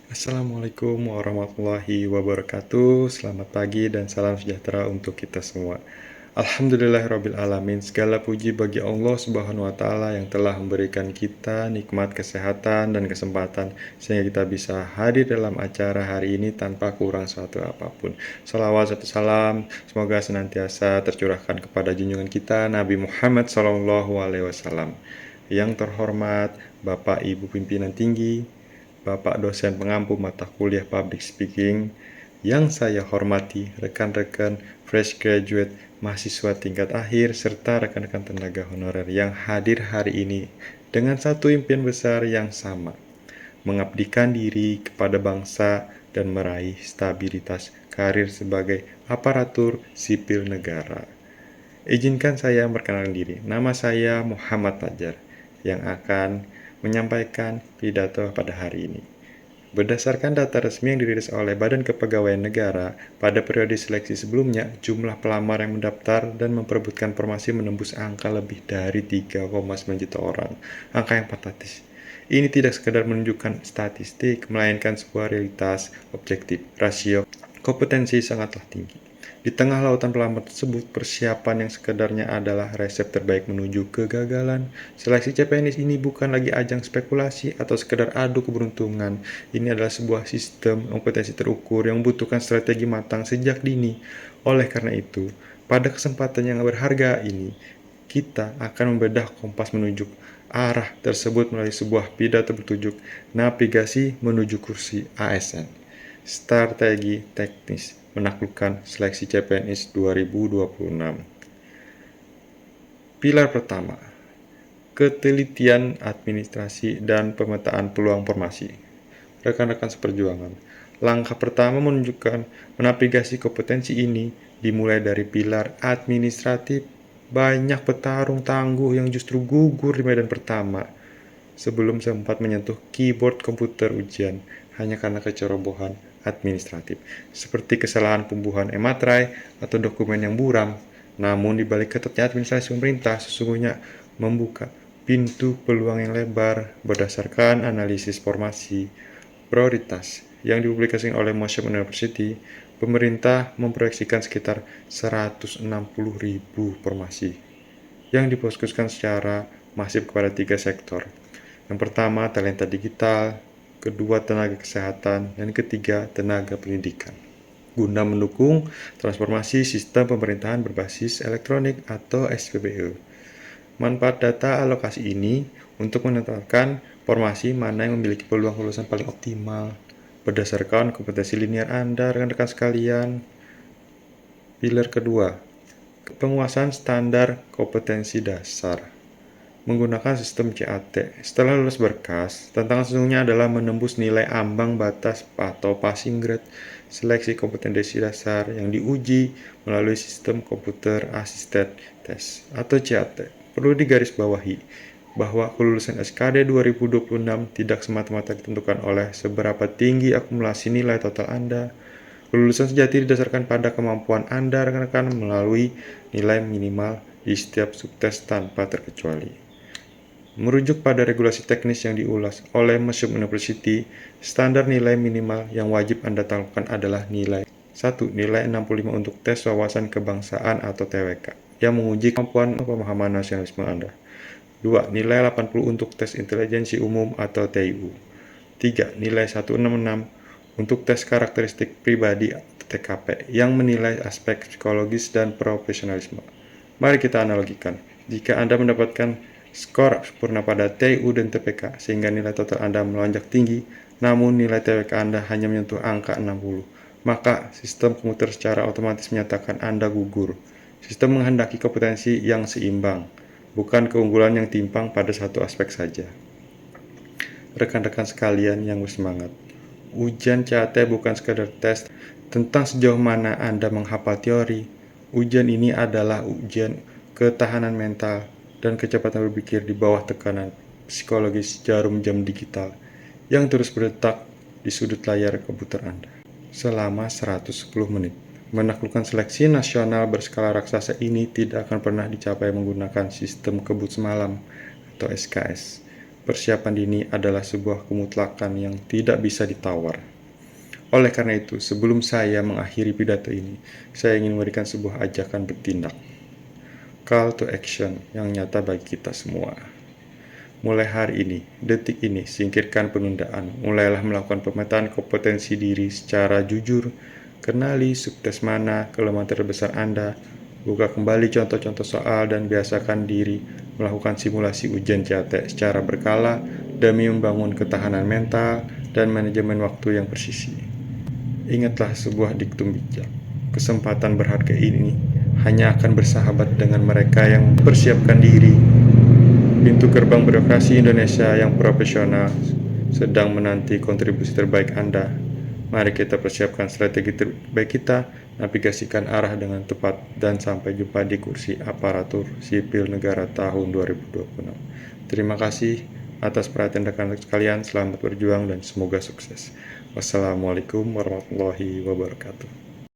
Assalamualaikum warahmatullahi wabarakatuh. Selamat pagi dan salam sejahtera untuk kita semua. Alhamdulillahirabbil alamin. Segala puji bagi Allah Subhanahu wa taala yang telah memberikan kita nikmat kesehatan dan kesempatan sehingga kita bisa hadir dalam acara hari ini tanpa kurang suatu apapun. Salawat serta salam semoga senantiasa tercurahkan kepada junjungan kita Nabi Muhammad SAW. Yang terhormat Bapak Ibu pimpinan tinggi, Bapak dosen pengampu mata kuliah Public Speaking, yang saya hormati rekan-rekan fresh graduate, mahasiswa tingkat akhir, serta rekan-rekan tenaga honorer yang hadir hari ini dengan satu impian besar yang sama, mengabdikan diri kepada bangsa dan meraih stabilitas karir sebagai aparatur sipil negara. Izinkan saya memperkenalkan diri. Nama saya Muhammad Fajar yang akan menyampaikan pidato pada hari ini. Berdasarkan data resmi yang dirilis oleh Badan Kepegawaian Negara, pada periode seleksi sebelumnya, jumlah pelamar yang mendaftar dan memperebutkan formasi menembus angka lebih dari 3,9 juta orang. Angka yang fantastis. Ini tidak sekedar menunjukkan statistik, melainkan sebuah realitas objektif. Rasio kompetensi sangatlah tinggi. Di tengah lautan pelamar tersebut, persiapan yang sekedarnya adalah resep terbaik menuju kegagalan. Seleksi CPNS ini bukan lagi ajang spekulasi atau sekedar adu keberuntungan. Ini adalah sebuah sistem kompetensi terukur yang membutuhkan strategi matang sejak dini. Oleh karena itu, pada kesempatan yang berharga ini, kita akan membedah kompas menuju arah tersebut melalui sebuah pidato bertajuk Navigasi Menuju Kursi ASN. Strategi teknis menaklukkan seleksi CPNS 2026. Pilar pertama, ketelitian administrasi dan pemetaan peluang formasi. Rekan-rekan seperjuangan, langkah pertama menunjukkan menavigasi kompetensi ini dimulai dari pilar administratif. Banyak petarung tangguh yang justru gugur di medan pertama sebelum sempat menyentuh keyboard komputer ujian hanya karena kecerobohan administratif, seperti kesalahan pembuahan e-materai atau dokumen yang buram. Namun di balik ketatnya administrasi pemerintah sesungguhnya membuka pintu peluang yang lebar berdasarkan analisis formasi prioritas yang dipublikasikan oleh Museum University. Pemerintah memproyeksikan sekitar 160.000 formasi yang difokuskan secara masif kepada 3 sektor. Yang pertama, talenta digital, kedua, tenaga kesehatan, dan ketiga, tenaga pendidikan. Guna mendukung transformasi sistem pemerintahan berbasis elektronik atau SPBE. Manfaat data alokasi ini untuk menentukan formasi mana yang memiliki peluang kelulusan paling optimal berdasarkan kompetensi linear Anda, rekan-rekan sekalian. Pilar kedua, penguasaan standar kompetensi dasar menggunakan sistem CAT. Setelah lulus berkas, tantangan sesungguhnya adalah menembus nilai ambang batas atau passing grade seleksi kompetensi dasar yang diuji melalui sistem komputer assisted test atau CAT. Perlu digarisbawahi bahwa kelulusan SKD 2026 tidak semata-mata ditentukan oleh seberapa tinggi akumulasi nilai total Anda. Kelulusan sejati didasarkan pada kemampuan Anda rekan-rekan melalui nilai minimal di setiap subtes tanpa terkecuali. Merujuk pada regulasi teknis yang diulas oleh Museum University, standar nilai minimal yang wajib Anda taklukkan adalah nilai 1. Nilai 65 untuk tes wawasan kebangsaan atau TWK yang menguji kemampuan pemahaman nasionalisme Anda. 2. Nilai 80 untuk tes intelijensi umum atau TIU. 3. Nilai 166 untuk tes karakteristik pribadi atau TKP yang menilai aspek psikologis dan profesionalisme. Mari kita analogikan. Jika Anda mendapatkan skor sempurna pada TIU dan TPK sehingga nilai total Anda melonjak tinggi, namun nilai TWK Anda hanya menyentuh angka 60, maka sistem komputer secara otomatis menyatakan Anda gugur. Sistem menghendaki kompetensi yang seimbang, bukan keunggulan yang timpang pada satu aspek saja. Rekan-rekan sekalian yang bersemangat, ujian CAT bukan sekadar tes tentang sejauh mana Anda menghafal teori. Ujian ini adalah ujian ketahanan mental dan kecepatan berpikir di bawah tekanan psikologis jarum jam digital yang terus berdetak di sudut layar komputer Anda selama 110 menit. Menaklukkan seleksi nasional berskala raksasa ini tidak akan pernah dicapai menggunakan sistem kebut semalam atau SKS. Persiapan dini adalah sebuah kemutlakan yang tidak bisa ditawar. Oleh karena itu, sebelum saya mengakhiri pidato ini, saya ingin memberikan sebuah ajakan bertindak. Call to action yang nyata bagi kita semua. Mulai hari ini, detik ini, singkirkan penundaan. Mulailah melakukan pemetaan kompetensi diri secara jujur. Kenali subtes mana kelemahan terbesar Anda. Buka kembali contoh-contoh soal dan biasakan diri melakukan simulasi ujian CAT secara berkala demi membangun ketahanan mental dan manajemen waktu yang presisi. Ingatlah sebuah diktum bijak. Kesempatan berharga ini hanya akan bersahabat dengan mereka yang mempersiapkan diri. Pintu gerbang birokrasi Indonesia yang profesional sedang menanti kontribusi terbaik Anda. Mari kita persiapkan strategi terbaik kita, navigasikan arah dengan tepat, dan sampai jumpa di kursi aparatur sipil negara tahun 2026. Terima kasih atas perhatian rekan-rekan sekalian, selamat berjuang dan semoga sukses. Wassalamualaikum warahmatullahi wabarakatuh.